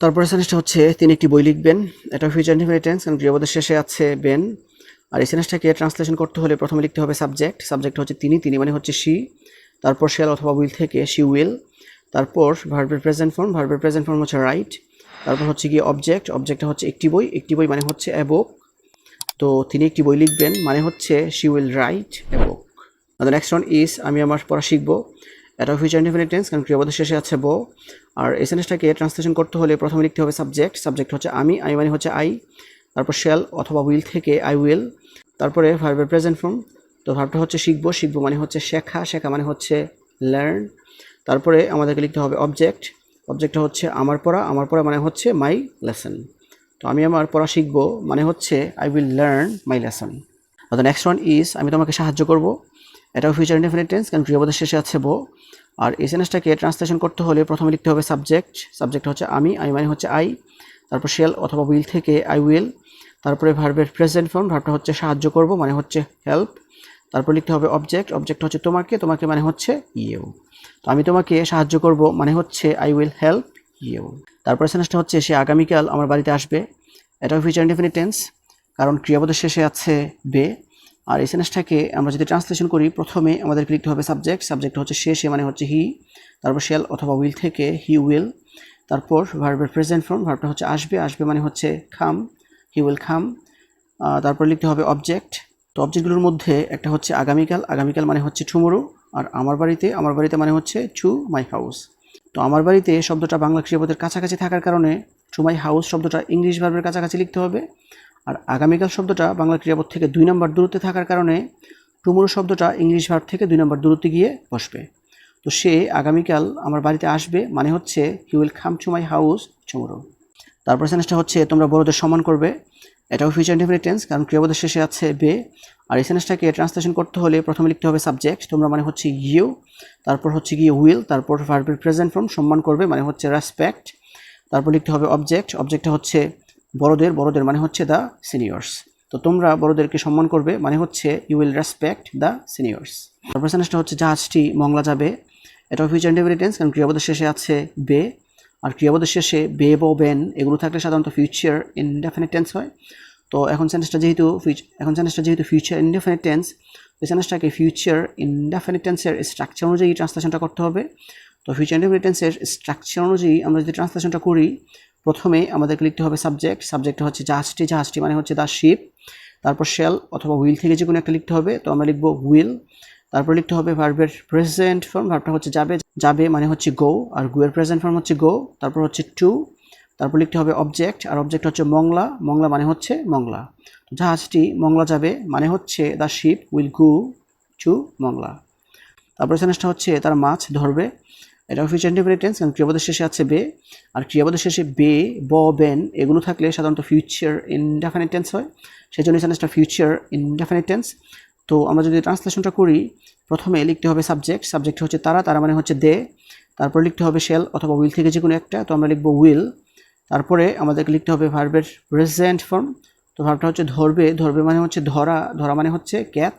তারপরে সেন্টেন্সটা হচ্ছে তিনি একটি বই লিখবেন। এটা ফিউচার ইনডেফিনিট টেন্স, কারণ ক্রিয়াপদের শেষে আছে বেন। আর এই সেন্টেন্সটাকে ট্রান্সলেশন করতে হলে প্রথমে লিখতে হবে সাবজেক্ট। সাবজেক্ট হচ্ছে তিনি, তিনি মানে হচ্ছে শি। তারপর শেল অথবা উইল থেকে শি উইল। তারপর ভার্বের প্রেজেন্ট ফর্ম, ভার্বের প্রেজেন্ট ফর্ম হচ্ছে রাইট। তারপর হচ্ছে গিয়ে অবজেক্ট, অবজেক্টটা হচ্ছে একটি বই, একটি বই মানে হচ্ছে এ বুক। তো তিনি একটি বই লিখবেন মানে হচ্ছে she will write a book. The next one is আমি আমার পড়া শিখবো। এটাও ফিউচার ইনডেফিনিট টেন্স, কারণ ক্রিয়াপদের শেষে আছে বো। আর এই সেন্টেন্সটাকে ট্রান্সলেশন করতে হলে প্রথমে লিখতে হবে সাবজেক্ট। সাবজেক্ট হচ্ছে আমি, আমি মানে হচ্ছে আই। তারপর শেল অথবা উইল থেকে আই উইল। তারপরে ভার্বের প্রেজেন্ট ফর্ম, তো ভার্বটা হচ্ছে শিখবো, শিখবো মানে হচ্ছে শেখা, শেখা মানে হচ্ছে লার্ন। তারপরে আমাদেরকে লিখতে হবে অবজেক্ট। অবজেক্টটা হচ্ছে আমার পড়া, আমার পড়া মানে হচ্ছে মাই লেসন। তো আমি আমার পড়া শিখবো মানে হচ্ছে I will learn my lesson. The next one is আমি তোমাকে সাহায্য করব। এটাও ফিউচার ইনডেফিনিট টেন্স, কারণ ক্রিয়াপদের শেষে আছে বো। আর এই সেন্টেন্সটাকে ট্রান্সলেশন করতে হলে প্রথমে লিখতে হবে সাবজেক্ট। সাবজেক্ট হচ্ছে আমি, আমি মানে হচ্ছে আই। তারপর শেল অথবা উইল থেকে আই উইল। তারপরে ভার্বের প্রেজেন্ট ফর্ম, ভার্বটা হচ্ছে সাহায্য করব মানে হচ্ছে হেল্প। তারপর লিখতে হবে অবজেক্ট। অবজেক্ট হচ্ছে তোমাকে, তোমাকে মানে হচ্ছে ইউ। তো আমি তোমাকে সাহায্য করব মানে হচ্ছে আই উইল হেল্প ইউ। তারপরে সেন্টেন্সটা হচ্ছে সে আগামীকাল আমার বাড়িতে আসবে। এটাও ফিউচার ইনডেফিনিট টেন্স, কারণ ক্রিয়াপদের শেষে আছে বে। আর এই সেন্টেন্সটাকে আমরা যদি ট্রান্সলেশন করি প্রথমে আমাদেরকে লিখতে হবে সাবজেক্ট। সাবজেক্ট হচ্ছে সে মানে হচ্ছে হি। তারপর শেল অথবা উইল থেকে হি উইল। তারপর ভার্বের প্রেজেন্ট ফর্ম, ভার্বটা হচ্ছে আসবে, আসবে মানে হচ্ছে খাম, হি উইল খাম। তারপর লিখতে হবে অবজেক্ট। তো অবজেক্টগুলোর মধ্যে একটা হচ্ছে আগামীকাল, আগামীকাল মানে হচ্ছে টুমোরো। আর আমার বাড়িতে, আমার বাড়িতে মানে হচ্ছে টু মাই হাউস। তো আমার বাড়িতে শব্দটা বাংলা ক্রিয়াপদের কাছাকাছি থাকার কারণে টু মাই হাউস শব্দটা ইংলিশ ভার্বের কাছাকাছি লিখতে হবে। আর আগামীকাল শব্দটা বাংলা ক্রিয়াপদ থেকে 2 নম্বর দূরত্বে থাকার কারণে টুমোরো শব্দটা ইংলিশ ভার্ব থেকে 2 নম্বর দূরত্বে গিয়ে বসবে। তো সে আগামীকাল আমার বাড়িতে আসবে মানে হচ্ছে he will come to my house tomorrow. তারপর সেন্টেন্সটা হচ্ছে তোমরা বড়দের সম্মান করবে। এটাও ফিউচার ইনডেফিনিট টেন্স, কারণ ক্রিয়াপদের শেষে আছে বে। আর এই সেন্টেন্সটাকে ট্রান্সলেশন করতে হলে প্রথমে লিখতে হবে সাবজেক্ট, তোমরা মানে হচ্ছে ইউ। তারপর হচ্ছে গিয়ে উইল। তারপর ভার্বের প্রেজেন্ট ফর্ম সম্মান করবে মানে হচ্ছে রেসপেক্ট। তারপর লিখতে হবে অবজেক্ট। অবজেক্টটা হচ্ছে বড়দের, বড়দের মানে হচ্ছে দ্য সিনিয়র্স। তো তোমরা বড়দেরকে সম্মান করবে মানে হচ্ছে you will respect the seniors. তারপর সেন্টেন্সটা হচ্ছে জাহাজটি মংলা যাবে। এটাও ফিউচার ইনডেফিনিট টেন্স, কারণ ক্রিয়াপদের শেষে আছে বে। আর ক্রিয়াপদের শেষে বে বো বেন এগুলো থাকলে সাধারণত ফিউচার ইনডেফিনিট টেন্স হয়। তো এখন সেন্টেন্সটা যেহেতু ফিউচার ইনডেফিনিট টেন্স, এই সেন্টেন্সটাকে ফিউচার ইনডেফিনিট টেন্সের স্ট্রাকচার অনুযায়ী ট্রান্সলেশনটা করতে হবে। তো ফিউচার ইনডেফিনিট টেন্সের স্ট্রাকচার অনুযায়ী আমরা যদি ট্রান্সলেশনটা করি প্রথমে আমাদেরকে লিখতে হবে সাবজেক্ট। সাবজেক্টটা হচ্ছে জাহাজটি, জাহাজটি মানে হচ্ছে দ্য শিপ। তারপর শেল অথবা উইল থেকে যে কোনো একটা লিখতে হবে, তো আমরা লিখবো উইল। তারপর লিখতে হবে ভার্বের প্রেজেন্ট ফর্ম, ভার্বটা হচ্ছে যাবে, যাবে মানে হচ্ছে গো। আর গো এর প্রেজেন্ট ফর্ম হচ্ছে গো। তারপর হচ্ছে টু। তারপর লিখতে হবে অবজেক্ট, আর অবজেক্ট হচ্ছে মংলা, মংলা মানে হচ্ছে মংলা। জাহাজটি মংলা যাবে মানে হচ্ছে the ship will go to Mongla. তারপর সেন্টেন্সটা হচ্ছে তারা মাছ ধরবে। এটাও ফিউচার ইনডেফিনিট টেন্স, কারণ ক্রিয়াপদের শেষে আছে বে। আর ক্রিয়াপদের শেষে বে ব বেন এগুলো থাকলে সাধারণত ফিউচার ইনডেফিনিট টেন্স হয়, সেই জন্য সেন্টেন্সটা ফিউচার ইনডেফিনিট টেন্স। তো আমরা যদি ট্রান্সলেশনটা করি প্রথমে লিখতে হবে সাবজেক্ট। সাবজেক্ট হচ্ছে তারা, তারা মানে হচ্ছে দে। তারপর লিখতে হবে শেল অথবা উইল থেকে যে কোনো একটা, তো আমরা লিখবো উইল। তারপরে আমাদেরকে লিখতে হবে ভার্বের প্রেজেন্ট ফর্ম। তো ভার্বটা হচ্ছে ধরবে, ধরবে মানে হচ্ছে ধরা, ধরা মানে হচ্ছে ক্যাচ।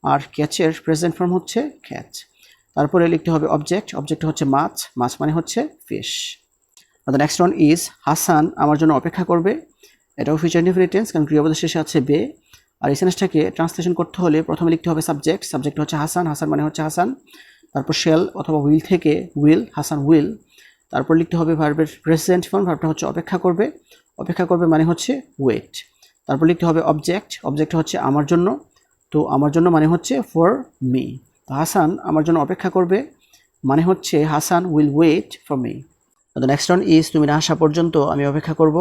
আর ক্যাচের প্রেজেন্ট ফর্ম হচ্ছে ক্যাচ। তারপরে লিখতে হবে অবজেক্ট। অবজেক্ট হচ্ছে মাছ, মাছ মানে হচ্ছে fish. The next one is Hasan আমার জন্য অপেক্ষা করবে। এটাও ফিউচার ইনডেফিনিট টেন্স, কারণ ক্রিয়াপদের শেষে আছে বে। আর এই সেন্টেন্সটাকে ট্রান্সলেশন করতে হলে প্রথমে লিখতে হবে সাবজেক্ট। সাবজেক্ট হচ্ছে হাসান, হাসান মানে হচ্ছে হাসান। তারপর শেল অথবা উইল থেকে উইল, হাসান উইল। তারপর লিখতে হবে ভার্বের প্রেজেন্ট ফর্ম, ভার্বটা হচ্ছে অপেক্ষা করবে, অপেক্ষা করবে মানে হচ্ছে ওয়েট। তারপর লিখতে হবে অবজেক্ট। অবজেক্ট হচ্ছে আমার জন্য, তো আমার জন্য মানে হচ্ছে ফর মি। তো হাসান আমার জন্য অপেক্ষা করবে মানে হচ্ছে Hasan will wait for me. The next one is তুমি না আসা পর্যন্ত আমি অপেক্ষা করব।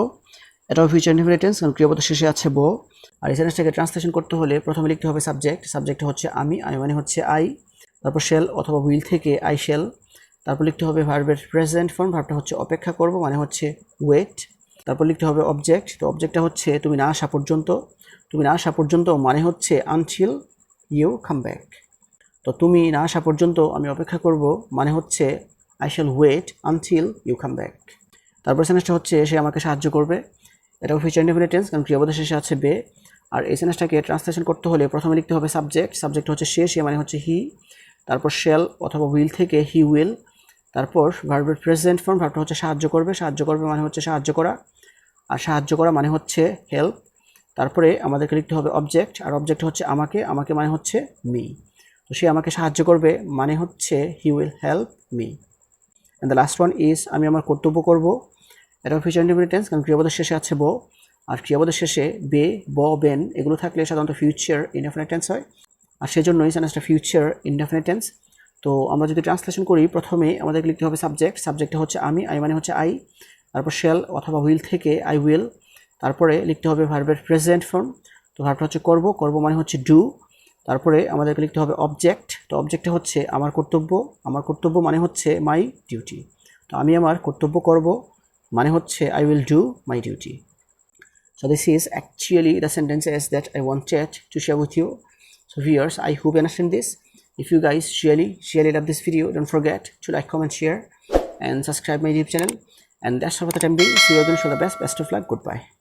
এটাও ফিউচার ইনডেফিনিট টেন্স, কারণ ক্রিয়াপদের শেষে আছে বো। আর এই সেন্টেন্সটাকে ট্রান্সলেশন করতে হলে প্রথমে লিখতে হবে সাবজেক্ট। সাবজেক্ট হচ্ছে আমি, আমি মানে হচ্ছে আই। তারপর শেল অথবা উইল থেকে আই শেল। তারপর লিখতে হবে ভার্বের প্রেজেন্ট ফর্ম, ভার্বটা হচ্ছে অপেক্ষা করব মানে হচ্ছে ওয়েট। তারপর লিখতে হবে অবজেক্ট। তো অবজেক্টটা হচ্ছে তুমি না আসা পর্যন্ত, তুমি না আসা পর্যন্ত মানে হচ্ছে আনটিল ইউ কাম ব্যাক। তো তুমি না আসা পর্যন্ত আমি অপেক্ষা করব মানে হচ্ছে I shall wait until you come back. তারপর সেন্টেন্সটা হচ্ছে সে আমাকে সাহায্য করবে। এটাও ফিউচার ইনডেফিনিট টেন্স, কারণ ক্রিয়াপদের শেষে আছে বে। আর এই সেন্টেন্সটাকে ট্রান্সলেশন করতে হলে প্রথমে লিখতে হবে সাবজেক্ট। সাবজেক্ট হচ্ছে সে, সে মানে হচ্ছে হি। তারপর শেল অথবা উইল থেকে হি উইল। তারপর ভার্বের প্রেজেন্ট ফর্ম, ভার্বটা হচ্ছে সাহায্য করবে, সাহায্য করবে মানে হচ্ছে সাহায্য করা, আর সাহায্য করা মানে হচ্ছে হেল্প। তারপরে আমাদেরকে লিখতে হবে অবজেক্ট, আর অবজেক্ট হচ্ছে আমাকে, আমাকে মানে হচ্ছে মি। তো সে আমাকে সাহায্য করবে মানে হচ্ছে he will help me. And the last one is আমি আমার কর্তব্য করব। এটা ফিউচার ইনডেফিনিট টেন্স, কারণ ক্রিয়াপদের শেষে আছে ব, আর ক্রিয়াপদের শেষে বে, ব, বেন এগুলো থাকলে সাধারণত ফিউচার ইনডেফিনিট টেন্স হয়, আর সেজন্যই সেন্টেন্সটা ফিউচার ইনডেফিনিট টেন্স। তো আমরা যদি ট্রান্সলেশন করি, প্রথমে আমাদেরকে লিখতে হবে সাবজেক্ট, সাবজেক্টটা হচ্ছে আমি, আই মানে হচ্ছে আই, তারপর শেল অথবা উইল থেকে আই উইল, তারপরে লিখতে হবে ভার্বের প্রেজেন্ট ফর্ম, তো ভার্বটা হচ্ছে করব, করব মানে হচ্ছে ডু, তারপরে আমাদেরকে লিখতে হবে অবজেক্ট, তো অবজেক্টটা হচ্ছে আমার কর্তব্য, আমার কর্তব্য মানে হচ্ছে মাই ডিউটি, তো আমি আমার কর্তব্য করব মানে হচ্ছে I will do my duty. So this is actually the sentences that I wanted to share with you. So viewers, I hope you understand this. If you guys really love this video, don't forget to like, comment, share and subscribe my YouTube channel. And that's all for the time being. See you again for the best of luck. Goodbye.